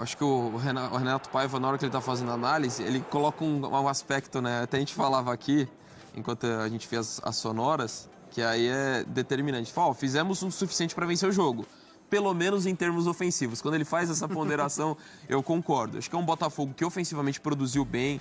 Acho que o Renato Paiva, na hora que ele está fazendo a análise, ele coloca um aspecto, né? Até a gente falava aqui, enquanto a gente fez as sonoras, que aí é determinante. Fala, fizemos o suficiente para vencer o jogo. Pelo menos em termos ofensivos. Quando ele faz essa ponderação, eu concordo. Acho que é um Botafogo que ofensivamente produziu bem,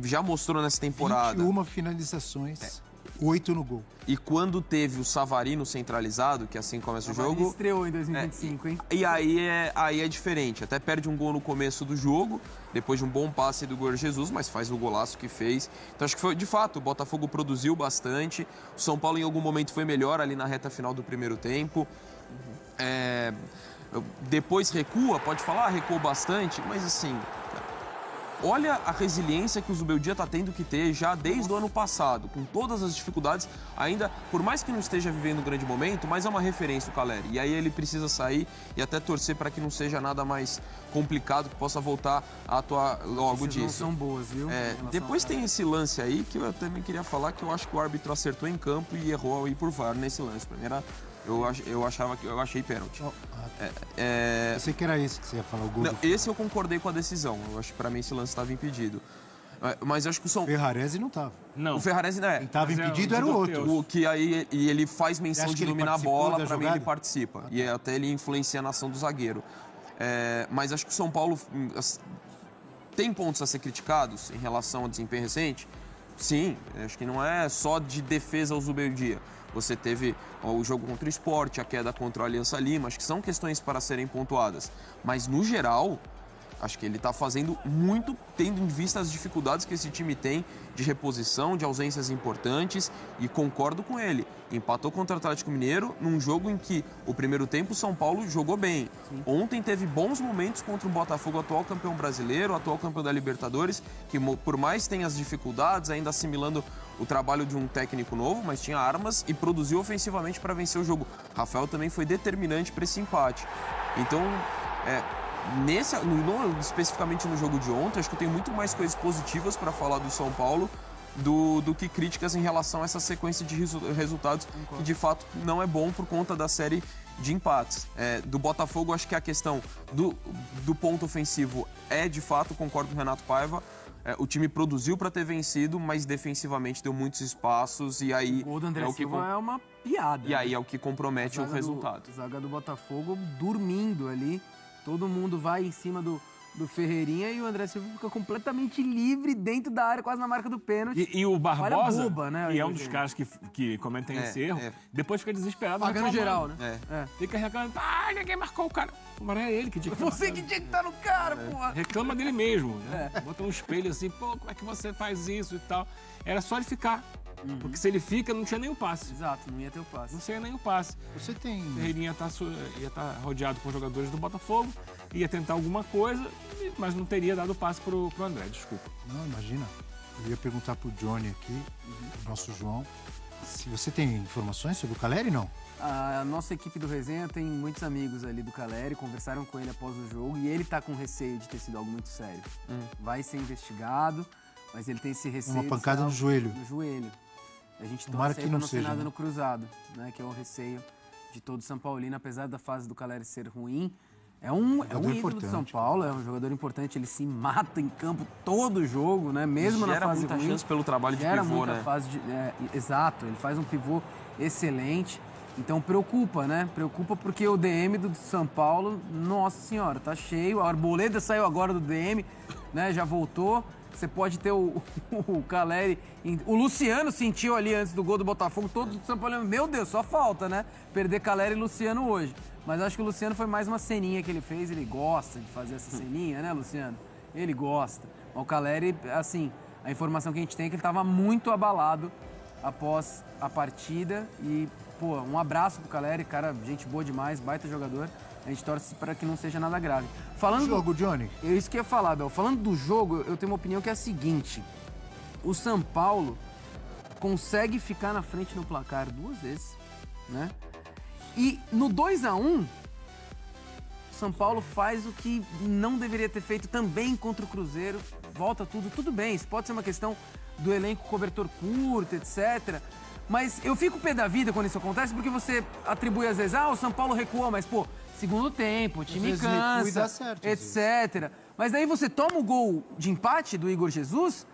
já mostrou nessa temporada. 21 finalizações, 8 no gol. E quando teve o Savarino centralizado, que assim começa o jogo... Ele estreou em 2025, hein? E aí é diferente. Até perde um gol no começo do jogo, depois de um bom passe do Jorge Jesus, mas faz o golaço que fez. Então acho que foi, de fato, o Botafogo produziu bastante. O São Paulo em algum momento foi melhor ali na reta final do primeiro tempo. Depois recua, pode falar, recuou bastante, mas assim... Olha a resiliência que o Zubeldia está tendo que ter já desde o ano passado, com todas as dificuldades, ainda, por mais que não esteja vivendo um grande momento, mas é uma referência o Caleri. E aí ele precisa sair e até torcer para que não seja nada mais complicado, que possa voltar a atuar logo disso. Não são boas, viu? Depois tem esse lance aí que eu também queria falar, que eu acho que o árbitro acertou em campo e errou ao ir por VAR nesse lance. Primeira, eu achei pênalti. Eu sei que era esse que você ia falar, o gol. Não, esse eu concordei com a decisão. Eu acho que para mim esse lance estava impedido. Mas eu acho que o São... Ferrarese não estava. Não. O Ferrarese não é. Quem estava impedido era o outro. O que aí e ele faz menção de dominar a bola, para mim ele participa. E até ele influencia na ação do zagueiro. Mas acho que o São Paulo tem pontos a ser criticados em relação ao desempenho recente. Sim, acho que não é só de defesa ao Zubeldia. Você teve o jogo contra o Sport, a queda contra o Aliança Lima, acho que são questões para serem pontuadas. Mas, no geral, acho que ele está fazendo muito, tendo em vista as dificuldades que esse time tem de reposição, de ausências importantes, e concordo com ele. Empatou contra o Atlético Mineiro num jogo em que o primeiro tempo o São Paulo jogou bem. Sim. Ontem teve bons momentos contra o Botafogo, atual campeão brasileiro, atual campeão da Libertadores, que por mais tem as dificuldades, ainda assimilando o trabalho de um técnico novo, mas tinha armas e produziu ofensivamente para vencer o jogo. Rafael também foi determinante para esse empate. Então, especificamente no jogo de ontem, acho que eu tenho muito mais coisas positivas para falar do São Paulo do que críticas em relação a essa sequência de resultados que de fato não é bom por conta da série de empates. Do Botafogo, acho que a questão do ponto ofensivo de fato, concordo com o Renato Paiva. O time produziu para ter vencido, mas defensivamente deu muitos espaços e aí... O gol do André Silva é uma piada. E aí é o que compromete o resultado. A zaga do Botafogo dormindo ali, todo mundo vai em cima do Ferreirinha e o André Silva fica completamente livre dentro da área, quase na marca do pênalti. E o Barbosa, boba, né, e é um dos caras que cometem esse erro, depois fica desesperado. Pagando geral, né? Fica reclamando, ninguém marcou o cara. Mas é ele que tinha que Você que tinha que estar no cara, porra. Reclama dele mesmo, né? Bota um espelho assim, como é que você faz isso e tal. Era só ele ficar. Porque se ele fica, não tinha nem o passe. Exato, não ia ter o passe. Não tinha nem o passe. Você tem... O Ferreirinha ia estar rodeado com jogadores do Botafogo, ia tentar alguma coisa, mas não teria dado o passe pro André, desculpa. Não, imagina. Eu ia perguntar pro Johnny aqui, o nosso João, se você tem informações sobre o Caleri, não? A nossa equipe do Resenha tem muitos amigos ali do Caleri, conversaram com ele após o jogo e ele tá com receio de ter sido algo muito sério. Vai ser investigado, mas ele tem esse receio. Uma pancada no joelho. No joelho. A gente Tomara torce que aí não pra não ser seja, nada né? no cruzado, né? Que é o receio de todo São Paulino, apesar da fase do Caleri ser ruim. É um ídolo do São Paulo, é um jogador importante, ele se mata em campo todo jogo, né? Mesmo na fase ruim. Gera muita chance pelo trabalho de pivô, né? Exato, ele faz um pivô excelente. Então preocupa, né? Preocupa porque o DM do São Paulo, nossa senhora, tá cheio. A Arboleda saiu agora do DM, né? Já voltou. Você pode ter o Caleri... O Luciano sentiu ali antes do gol do Botafogo, todos do São Paulo. Meu Deus, só falta, né? Perder Caleri e Luciano hoje. Mas acho que o Luciano foi mais uma ceninha que ele fez. Ele gosta de fazer essa ceninha, né, Luciano? Ele gosta. Mas o Caleri, assim, a informação que a gente tem é que ele estava muito abalado após a partida. E, pô, um abraço pro Caleri, cara, gente boa demais, baita jogador. A gente torce para que não seja nada grave. Falando do jogo, Johnny. É isso que eu ia falar, Bel. Falando do jogo, eu tenho uma opinião que é a seguinte. O São Paulo consegue ficar na frente no placar 2 vezes, né? E no 2-1, o São Paulo faz o que não deveria ter feito também contra o Cruzeiro. Volta tudo bem. Isso pode ser uma questão do elenco cobertor curto, etc. Mas eu fico pé da vida quando isso acontece, porque você atribui às vezes, o São Paulo recuou, mas, pô, segundo tempo, o time vezes recua e cansa, dá certo, às etc. Mas daí você toma o gol de empate do Igor Jesus.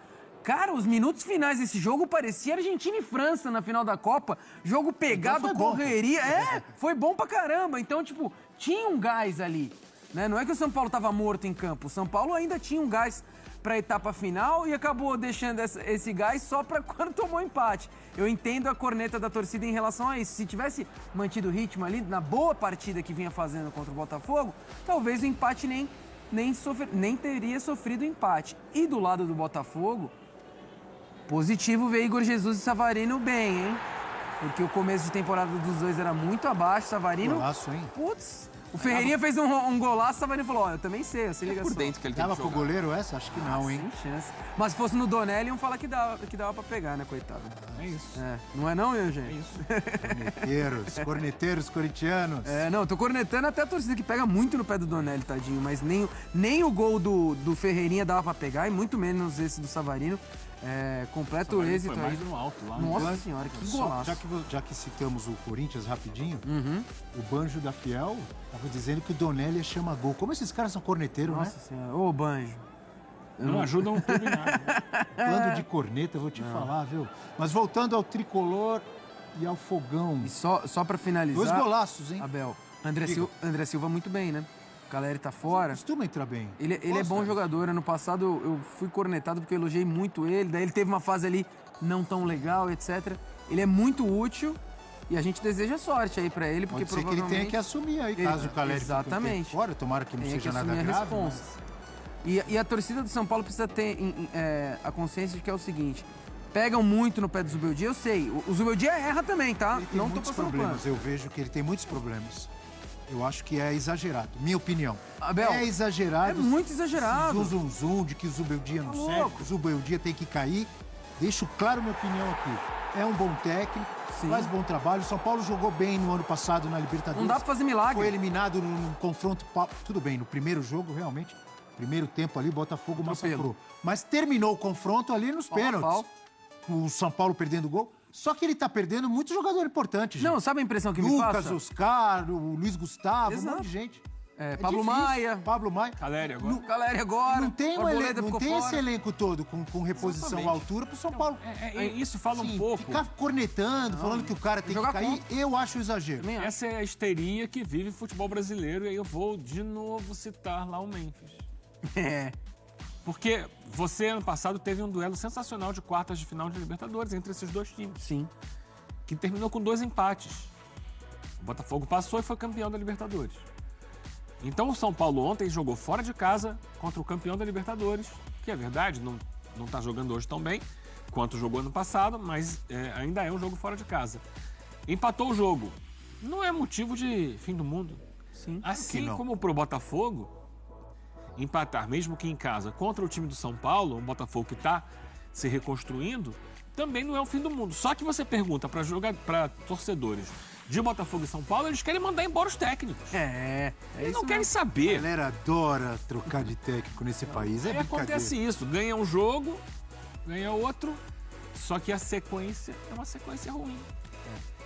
Cara, os minutos finais desse jogo parecia Argentina e França na final da Copa. Jogo pegado, Então foi bom. correria. Foi bom pra caramba. Então, tipo, tinha um gás ali. Né? Não é que o São Paulo tava morto em campo. O São Paulo ainda tinha um gás pra etapa final e acabou deixando esse gás só pra quando tomou empate. Eu entendo a corneta da torcida em relação a isso. Se tivesse mantido o ritmo ali, na boa partida que vinha fazendo contra o Botafogo, talvez o empate nem teria sofrido o empate. E do lado do Botafogo, positivo ver Igor Jesus e Savarino bem, hein? Porque o começo de temporada dos dois era muito abaixo. Savarino... Golaço, hein? Putz... O Ferreirinha fez um golaço, o Savarino falou, eu também sei, eu sei ligação. Por dentro que ele tem Dava que pro jogar. goleiro essa? Acho que não, hein? Sem chance. Mas se fosse no Donelli, iam falar que dava pra pegar, né, coitado? É isso. Não é não, Eugênio? É isso. Corneteiros corintianos. Não, tô cornetando até a torcida que pega muito no pé do Donelli, tadinho. Mas nem o gol do Ferreirinha dava pra pegar, e muito menos esse do Savarino. Completo Savarino êxito foi aí. mais no alto lá. Nossa senhora, que Só- golaço. já que citamos o Corinthians rapidinho, o Banjo da Fiel tava dizendo que o Donelli chama gol. Como esses caras são corneteiros, Nossa né? senhora. Ô, Banjo. Não ajudam tudo em nada. Falando de corneta, eu vou te falar, viu? Mas voltando ao tricolor e ao fogão. E só pra finalizar... Dois golaços, hein? Abel, André Silva muito bem, né? O Caleri tá fora. Costuma entrar bem. Ele é Gosto, bom né? jogador. Ano passado eu fui cornetado porque eu elogiei muito ele. Daí ele teve uma fase ali não tão legal, etc. Ele é muito útil e a gente deseja sorte aí pra ele, porque Pode ser que ele provavelmente... tenha que assumir aí, caso o Caleri fique um tempo Exatamente. fora. Tomara que não Tenha que seja nada assumir a grave. responsa. E a torcida do São Paulo precisa ter a consciência de que é o seguinte: pegam muito no pé do Zubeldia, eu sei. O Zubeldia erra também, tá? Ele tem Não tô muitos passando problemas. pano. Eu vejo que ele tem muitos problemas. Eu acho que é exagerado. Minha opinião. Abel, é exagerado. é muito exagerado. Esse zum de que o Zubeldia não serve, louco. que o Zubeldia tem que cair. Deixo claro minha opinião aqui. É um bom técnico, Sim. faz bom trabalho. O São Paulo jogou bem no ano passado na Libertadores. Não dá pra fazer milagre. Foi eliminado num confronto... Tudo bem, no primeiro jogo, realmente. Primeiro tempo ali, o Botafogo massacrou. Mas terminou o confronto ali nos Pau a pênaltis. pau. O São Paulo perdendo o gol. Só que ele tá perdendo muito jogador importante, gente. Não, sabe a impressão que me Lucas, passa? Oscar, o Luiz Gustavo, um Exato. monte de gente. Pablo difícil. Maia. Pablo Maia. Caleri agora. Caleri agora. Não tem, Arboleda não ficou tem esse fora. elenco todo com reposição Exatamente. à altura pro São Paulo. Isso fala Sim, um pouco. Ficar cornetando, falando que o cara tem que jogar cair, eu acho exagero. Também acho. Essa é a histeria que vive o futebol brasileiro. E aí eu vou de novo citar lá o Memphis. Porque você, ano passado, teve um duelo sensacional de quartas de final de Libertadores entre esses dois times, Sim. que terminou com 2 empates. O Botafogo passou e foi campeão da Libertadores. Então o São Paulo ontem jogou fora de casa contra o campeão da Libertadores, que é verdade, não está jogando hoje tão bem quanto jogou ano passado, mas ainda é um jogo fora de casa. Empatou o jogo. Não é motivo de fim do mundo. Sim. Assim não. como pro Botafogo, empatar, mesmo que em casa, contra o time do São Paulo, um Botafogo que está se reconstruindo, também não é o fim do mundo. Só que você pergunta para torcedores de Botafogo e São Paulo, eles querem mandar embora os técnicos. É Eles isso não querem mesmo. A saber. galera adora trocar de técnico nesse país. É Aí brincadeira. acontece isso, ganha um jogo, ganha outro, só que a sequência é uma sequência ruim.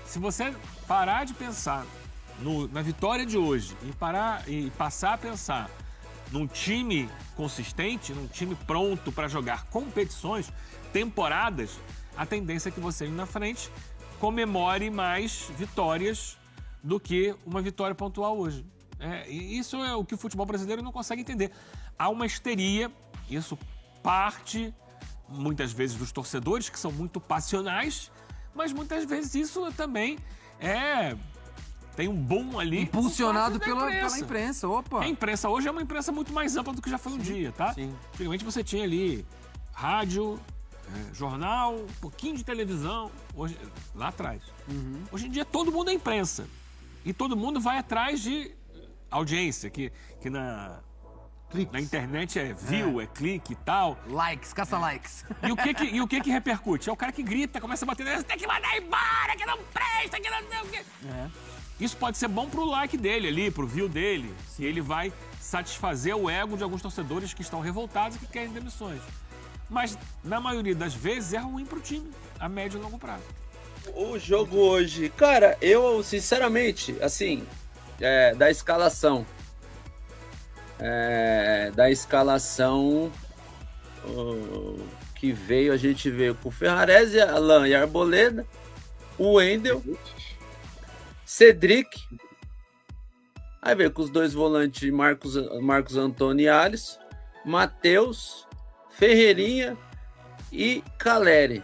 Se você parar de pensar na vitória de hoje e passar a pensar num time consistente, num time pronto para jogar competições, temporadas, a tendência é que você, na frente, comemore mais vitórias do que uma vitória pontual hoje. E isso é o que o futebol brasileiro não consegue entender. Há uma histeria, isso parte, muitas vezes, dos torcedores, que são muito passionais, mas muitas vezes isso também tem um boom ali. Impulsionado por parte da pela imprensa. Opa. A imprensa hoje é uma imprensa muito mais ampla do que já foi um dia, tá? sim. Antigamente você tinha ali rádio, jornal, um pouquinho de televisão, hoje, lá atrás. Hoje em dia todo mundo é imprensa. E todo mundo vai atrás de audiência, que na internet é view, é clique e tal. Likes, caça likes. E o que repercute? É o cara que grita, começa a bater, você tem que mandar embora, que não presta, que não sei o quê. Isso pode ser bom pro like dele ali, pro view dele. E ele vai satisfazer o ego de alguns torcedores que estão revoltados e que querem demissões. Mas, na maioria das vezes, é ruim pro time, a médio e longo prazo. O jogo hoje, cara, eu, sinceramente, assim, da escalação. Da escalação que veio, a gente veio com o Ferrarese, Alan e Arboleda, o Wendel, Cedric, aí veio com os dois volantes Marcos Antônio e Alisson, Matheus, Ferreirinha e Caleri.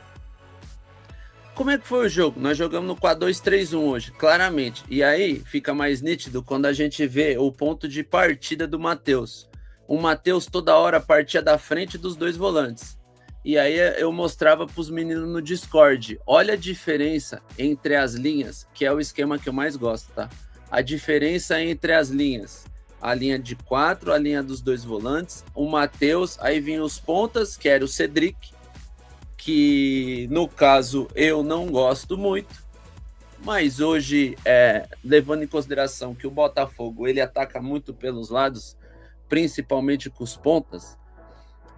Como é que foi o jogo? Nós jogamos no 4-2-3-1 hoje, claramente. E aí fica mais nítido quando a gente vê o ponto de partida do Matheus. O Matheus toda hora partia da frente dos dois volantes. E aí eu mostrava para os meninos no Discord. Olha a diferença entre as linhas, que é o esquema que eu mais gosto, tá? A diferença entre as linhas. A linha de 4, a linha dos dois volantes, o Matheus, aí vinham os pontas, que era o Cedric, que no caso eu não gosto muito, mas hoje, levando em consideração que o Botafogo ele ataca muito pelos lados, principalmente com os pontas,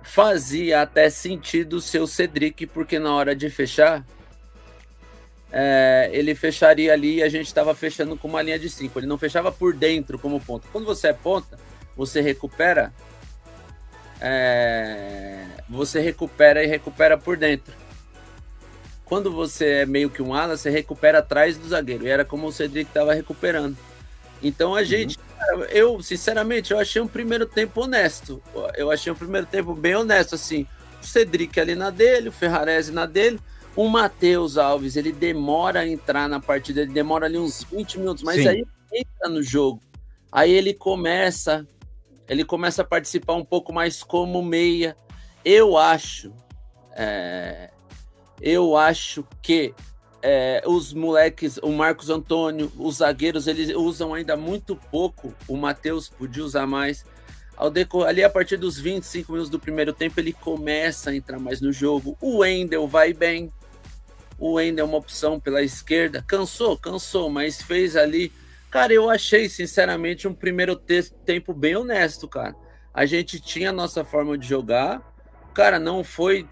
fazia até sentido o seu Cedric, porque na hora de fechar, ele fecharia ali e a gente estava fechando com uma linha de 5, ele não fechava por dentro como ponta. Quando você é ponta, você recupera e recupera por dentro. Quando você é meio que um ala, você recupera atrás do zagueiro. E era como o Cedric estava recuperando. Então a gente, eu sinceramente, eu achei um primeiro tempo honesto. Eu achei um primeiro tempo bem honesto, assim. O Cedric ali na dele, o Ferrarese na dele. O Matheus Alves, ele demora a entrar na partida, ele demora ali uns 20 minutos, mas Sim. Aí ele entra no jogo. Aí ele começa a participar um pouco mais como meia. Eu acho que os moleques, o Marcos Antônio, os zagueiros, eles usam ainda muito pouco. O Matheus podia usar mais. Ali a partir dos 25 minutos do primeiro tempo, ele começa a entrar mais no jogo. O Wendel vai bem. O Wendel é uma opção pela esquerda. Cansou, mas fez ali. Cara, eu achei, sinceramente, um primeiro tempo bem honesto, cara. A gente tinha a nossa forma de jogar. Cara, não foi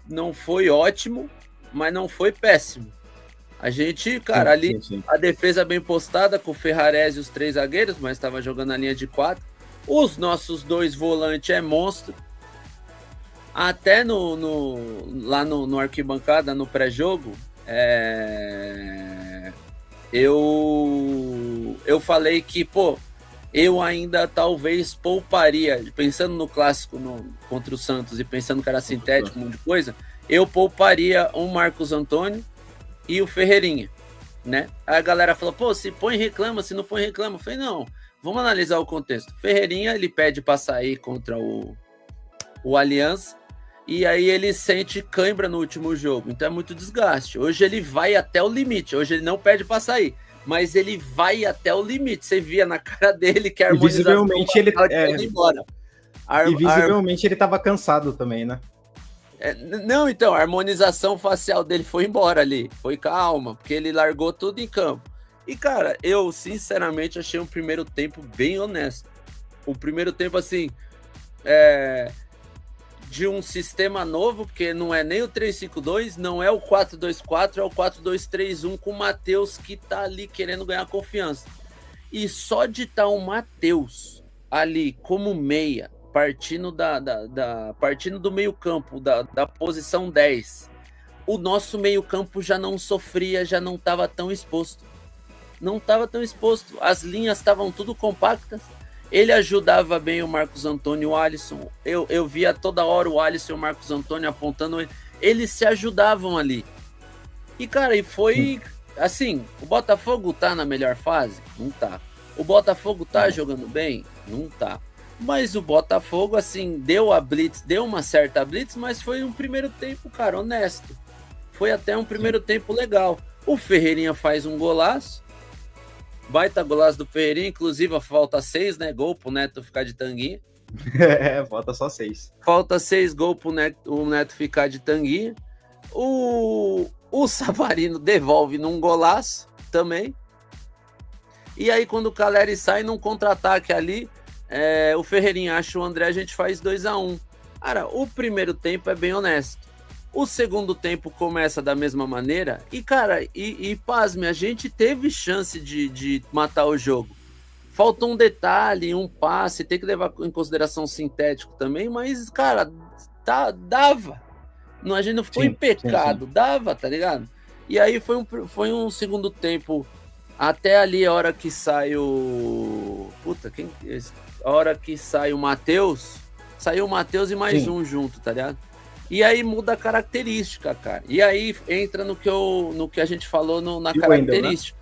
ótimo, mas não foi péssimo. A gente, cara, sim. A defesa bem postada com o Ferrarese e os 3 zagueiros, mas estava jogando a linha de 4. Os nossos 2 volantes é monstro. Até lá no arquibancada, no pré-jogo, eu falei que, eu ainda talvez pouparia, pensando no clássico contra o Santos e pensando que era sintético, um monte de coisa, eu pouparia o Marcos Antônio e o Ferreirinha, né? Aí a galera falou, se põe reclama, se não põe reclama. Eu falei, não, vamos analisar o contexto. Ferreirinha, ele pede para sair contra o Aliança, e aí ele sente cãibra no último jogo, então é muito desgaste. Hoje ele vai até o limite, hoje ele não pede para sair, mas ele vai até o limite. Você via na cara dele que a harmonização... Visivelmente ele estava cansado também, né? Não, então, a harmonização facial dele foi embora ali, foi calma, porque ele largou tudo em campo. E, cara, eu sinceramente achei um primeiro tempo bem honesto. O primeiro tempo, assim, de um sistema novo, porque não é nem o 3-5-2, não é o 4-2-4, é o 4-2-3-1 com o Matheus, que tá ali querendo ganhar confiança. E só de estar o Matheus ali como meia, partindo partindo do meio campo, da posição 10, o nosso meio campo já não sofria, já não estava tão exposto. As linhas estavam tudo compactas. Ele ajudava bem o Marcos Antônio e o Alisson. Eu via toda hora o Alisson e o Marcos Antônio apontando ele. Eles se ajudavam ali. E, cara, foi assim, o Botafogo tá na melhor fase? Não tá. O Botafogo tá jogando bem? Não tá. Mas o Botafogo, assim, deu uma certa blitz, mas foi um primeiro tempo, cara, honesto. Foi até um primeiro tempo legal. O Ferreirinha faz um golaço. Baita golaço do Ferreirinha, inclusive falta 6, né? Gol pro Neto ficar de tanguinha. Falta só 6. Falta 6 gols pro o Neto ficar de tanguinha. O Savarino devolve num golaço também. E aí, quando o Caleri sai num contra-ataque ali, o Ferreirinha acha o André, a gente faz 2-1. Cara, o primeiro tempo é bem honesto. O segundo tempo começa da mesma maneira. E, cara, pasme, a gente teve chance de matar o jogo. faltou um detalhe, um passe, tem que levar em consideração o sintético também, mas, cara, dava. A gente não ficou em pecado, dava, tá ligado? E aí foi um segundo tempo, até ali a hora que sai o... A hora que sai o Matheus, saiu o Matheus e mais um junto, tá ligado? E aí muda a característica, cara. E aí entra no que a gente falou na característica.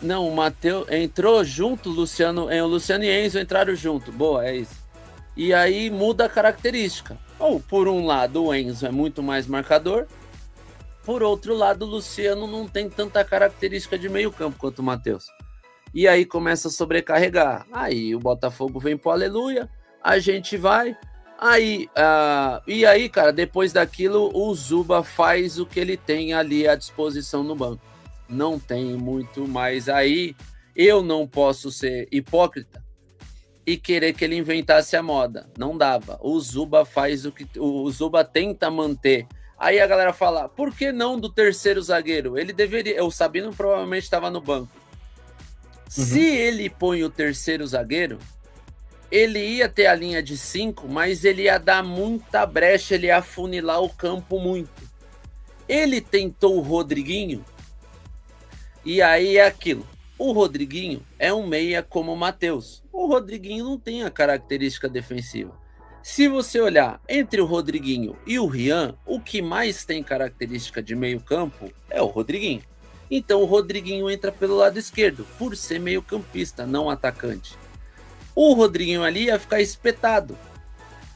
Não, o Matheus entrou junto, o Luciano e Enzo entraram junto. Boa, é isso. E aí muda a característica. Ou, por um lado, o Enzo é muito mais marcador. Por outro lado, o Luciano não tem tanta característica de meio campo quanto o Matheus. E aí começa a sobrecarregar. Aí o Botafogo vem pro aleluia, a gente vai. E aí, cara, depois daquilo, o Zuba faz o que ele tem ali à disposição no banco. Não tem muito mais. Aí eu não posso ser hipócrita e querer que ele inventasse a moda. Não dava. O Zuba faz o que o Zuba tenta manter. Aí a galera fala, por que não do terceiro zagueiro? Ele deveria... O Sabino provavelmente estava no banco. Se ele põe o terceiro zagueiro, ele ia ter a linha de 5, mas ele ia dar muita brecha, ele ia afunilar o campo muito. Ele tentou o Rodriguinho, e aí é aquilo. O Rodriguinho é um meia como o Matheus. O Rodriguinho não tem a característica defensiva. Se você olhar entre o Rodriguinho e o Rian, o que mais tem característica de meio campo é o Rodriguinho. Então o Rodriguinho entra pelo lado esquerdo, por ser meio campista, não atacante. O Rodriguinho ali ia ficar espetado.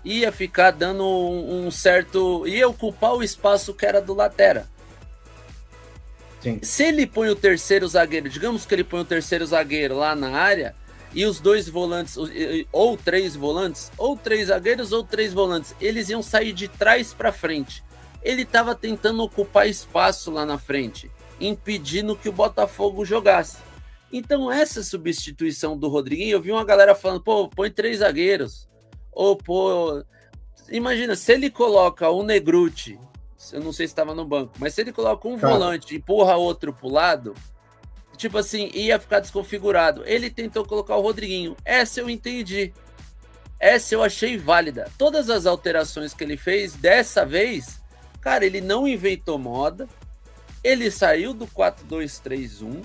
Ia ficar dando um certo... Ia ocupar o espaço que era do lateral. Sim. Se ele põe o terceiro zagueiro, digamos que ele põe o terceiro zagueiro lá na área, e os dois volantes, ou três volantes, ou três zagueiros, ou três volantes, eles iam sair de trás para frente. Ele estava tentando ocupar espaço lá na frente, impedindo que o Botafogo jogasse. Então essa substituição do Rodriguinho, eu vi uma galera falando, pô, põe 3 zagueiros. Ou pô, imagina, se ele coloca o Negruti, eu não sei se estava no banco, mas se ele coloca um volante e empurra outro pro lado, tipo assim, ia ficar desconfigurado. Ele tentou colocar o Rodriguinho. Essa eu entendi. Essa eu achei válida. Todas as alterações que ele fez, dessa vez, cara, ele não inventou moda. Ele saiu do 4-2-3-1.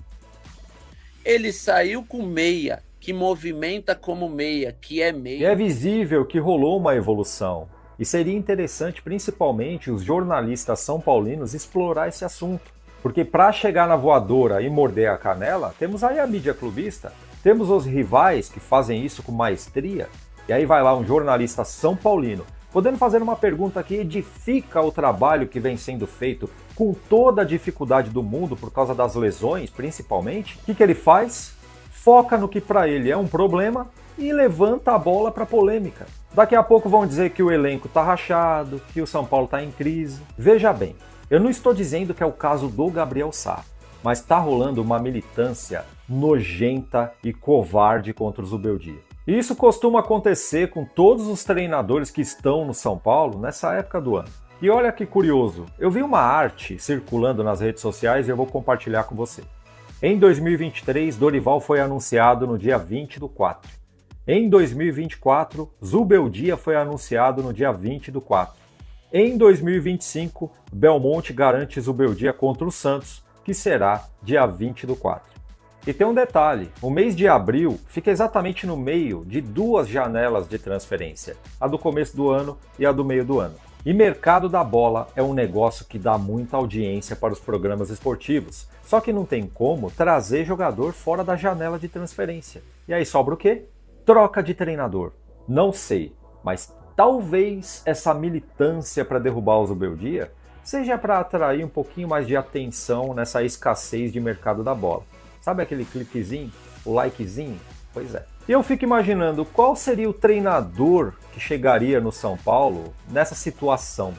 Ele saiu com meia, que movimenta como meia, que é meia. E é visível que rolou uma evolução. E seria interessante, principalmente, os jornalistas são paulinos explorar esse assunto. Porque para chegar na voadora e morder a canela, temos aí a mídia clubista, temos os rivais que fazem isso com maestria, e aí vai lá um jornalista são paulino, podendo fazer uma pergunta que edifica o trabalho que vem sendo feito com toda a dificuldade do mundo por causa das lesões, principalmente. O que ele faz? Foca no que para ele é um problema e levanta a bola para polêmica. Daqui a pouco vão dizer que o elenco tá rachado, que o São Paulo tá em crise. Veja bem, eu não estou dizendo que é o caso do Gabriel Sá, mas tá rolando uma militância nojenta e covarde contra o Zubeldia. E isso costuma acontecer com todos os treinadores que estão no São Paulo nessa época do ano. E olha que curioso, eu vi uma arte circulando nas redes sociais e eu vou compartilhar com você. Em 2023, Dorival foi anunciado no dia 20/4. Em 2024, Zubeldia foi anunciado no dia 20/4. Em 2025, Belmonte garante Zubeldia contra o Santos, que será dia 20/4. E tem um detalhe, o mês de abril fica exatamente no meio de 2 janelas de transferência, a do começo do ano e a do meio do ano. E mercado da bola é um negócio que dá muita audiência para os programas esportivos, só que não tem como trazer jogador fora da janela de transferência. E aí sobra o quê? Troca de treinador. Não sei, mas talvez essa militância para derrubar o Zubeldia seja para atrair um pouquinho mais de atenção nessa escassez de mercado da bola. Sabe aquele cliquezinho, o likezinho? Pois é. E eu fico imaginando qual seria o treinador que chegaria no São Paulo nessa situação.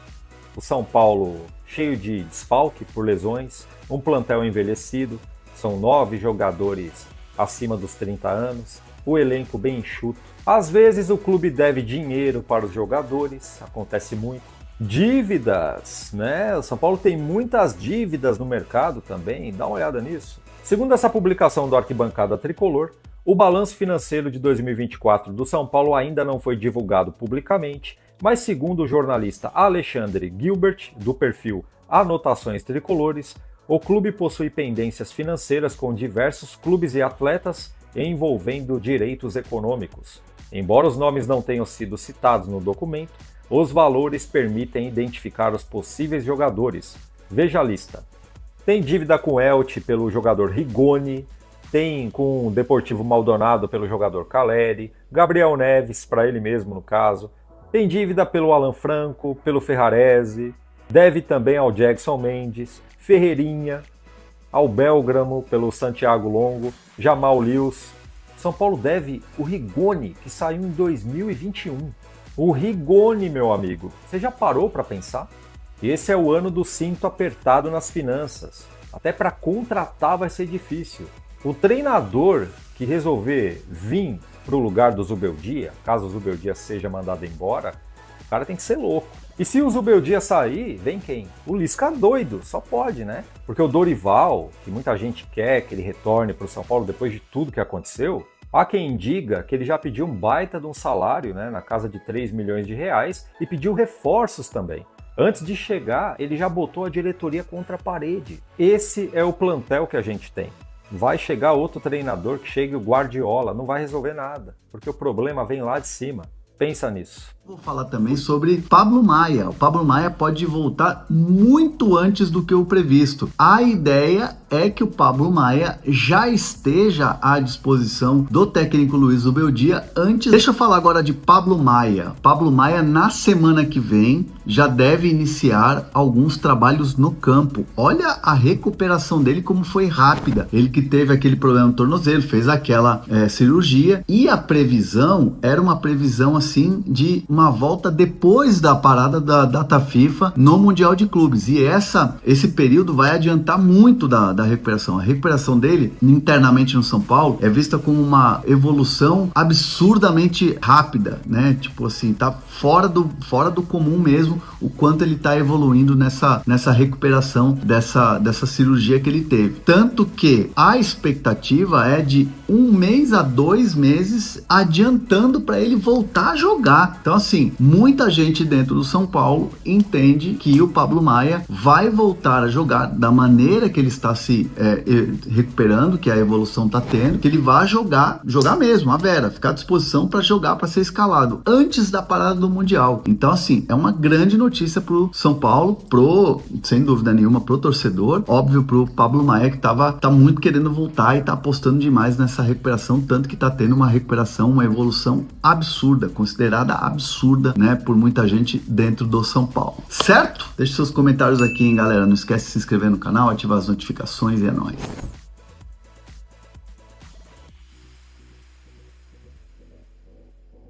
O São Paulo cheio de desfalque por lesões, um plantel envelhecido, são 9 jogadores acima dos 30 anos, o elenco bem enxuto. Às vezes o clube deve dinheiro para os jogadores, acontece muito. Dívidas, né? O São Paulo tem muitas dívidas no mercado também, dá uma olhada nisso. Segundo essa publicação do Arquibancada Tricolor, o balanço financeiro de 2024 do São Paulo ainda não foi divulgado publicamente, mas segundo o jornalista Alexandre Gilbert, do perfil Anotações Tricolores, o clube possui pendências financeiras com diversos clubes e atletas envolvendo direitos econômicos. Embora os nomes não tenham sido citados no documento, os valores permitem identificar os possíveis jogadores. Veja a lista. Tem dívida com o Elche pelo jogador Rigoni, tem com o Deportivo Maldonado pelo jogador Caleri, Gabriel Neves, para ele mesmo no caso, tem dívida pelo Alan Franco, pelo Ferrarese, deve também ao Jackson Mendes, Ferreirinha, ao Belgramo pelo Santiago Longo, Jamal Lewis. São Paulo deve o Rigoni, que saiu em 2021. O Rigoni, meu amigo, você já parou para pensar? Esse é o ano do cinto apertado nas finanças. Até para contratar vai ser difícil. O treinador que resolver vir para o lugar do Zubeldia, caso o Zubeldia seja mandado embora, o cara tem que ser louco. E se o Zubeldia sair, vem quem? O Lisca doido, só pode, né? Porque o Dorival, que muita gente quer que ele retorne para o São Paulo depois de tudo que aconteceu, há quem diga que ele já pediu um baita de um salário, né, na casa de 3 milhões de reais, e pediu reforços também. Antes de chegar, ele já botou a diretoria contra a parede. Esse é o plantel que a gente tem. Vai chegar outro treinador que chegue o Guardiola, não vai resolver nada, porque o problema vem lá de cima. Pensa nisso. Vou falar também sobre Pablo Maia. O Pablo Maia pode voltar muito antes do que o previsto. A ideia é que o Pablo Maia já esteja à disposição do técnico Luiz Zubeldia antes. Deixa eu falar agora de Pablo Maia. Pablo Maia, na semana que vem, já deve iniciar alguns trabalhos no campo. Olha a recuperação dele como foi rápida. Ele que teve aquele problema no tornozelo, fez aquela cirurgia, e a previsão era uma previsão assim de uma volta depois da parada da data FIFA no Mundial de Clubes. E esse período vai adiantar muito da recuperação. A recuperação dele, internamente no São Paulo, é vista como uma evolução absurdamente rápida, né? Tipo assim, tá fora do comum mesmo o quanto ele tá evoluindo nessa recuperação dessa cirurgia que ele teve. Tanto que a expectativa é de 1 mês a 2 meses adiantando para ele voltar a jogar. Então, assim, muita gente dentro do São Paulo entende que o Pablo Maia vai voltar a jogar da maneira que ele está se recuperando, que a evolução está tendo, que ele vai jogar mesmo, a Vera, ficar à disposição para jogar, para ser escalado antes da parada do Mundial. Então, assim, é uma grande notícia pro São Paulo, sem dúvida nenhuma, pro torcedor, óbvio pro Pablo Maia, que tá muito querendo voltar e tá apostando demais nessa recuperação, tanto que tá tendo uma recuperação, uma evolução absurda, considerada absurda, né, por muita gente dentro do São Paulo. Certo? Deixe seus comentários aqui, hein, galera. Não esquece de se inscrever no canal, ativar as notificações e é nóis.